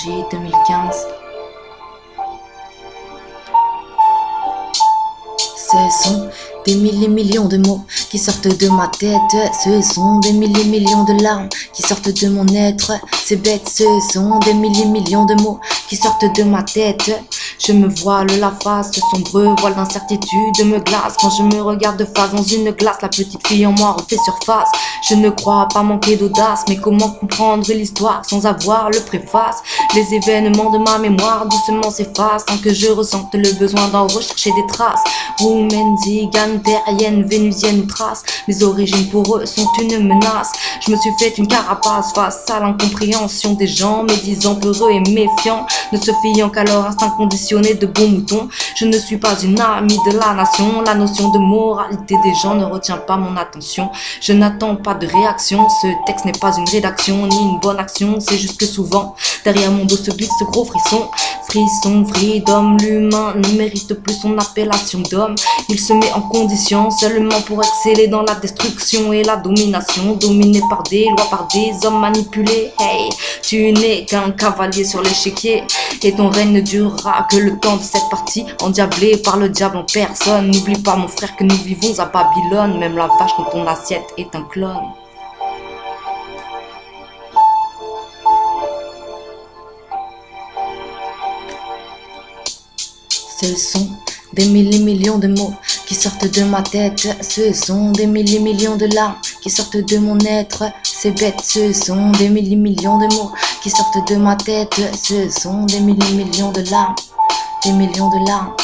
J 2015. Ce sont des millions de mots qui sortent de ma tête. Ce sont des millions de larmes qui sortent de mon être. C'est bête, ce sont des millions de mots qui sortent de ma tête. Je me voile la face, ce sombre voile d'incertitude me glace. Quand je me regarde de face dans une glace, la petite fille en moi refait surface. Je ne crois pas manquer d'audace, mais comment comprendre l'histoire sans avoir le préface? Les événements de ma mémoire doucement s'effacent sans que je ressente le besoin d'en rechercher des traces. Roumaine, zigane, terrienne, vénusienne ou trace, mes origines pour eux sont une menace. Je me suis fait une carapace face à l'incompréhension des gens, médisant peureux et méfiants, ne se fiant qu'à leur instinct conditionné de bons moutons. Je ne suis pas une amie de la nation, la notion de moralité des gens ne retient pas mon attention. Je n'attends pas de réaction, ce texte n'est pas une rédaction ni une bonne action, c'est juste que souvent derrière mon dos se glisse ce gros frisson. Frisson, freedom, l'humain ne mérite plus son appellation d'homme. Il se met en condition seulement pour exceller dans la destruction et la domination, dominé par des lois, par des hommes manipulés. Hey, tu n'es qu'un cavalier sur l'échiquier et ton règne ne durera que le temps de cette partie endiablée par le diable en personne. N'oublie pas mon frère que nous vivons à Babylone, même la vache dans ton assiette est un clone. Ce sont des millions de mots qui sortent de ma tête. Ce sont des millions de larmes qui sortent de mon être. C'est bête, ce sont des millions de mots qui sortent de ma tête. Ce sont des millions de larmes, des millions de larmes.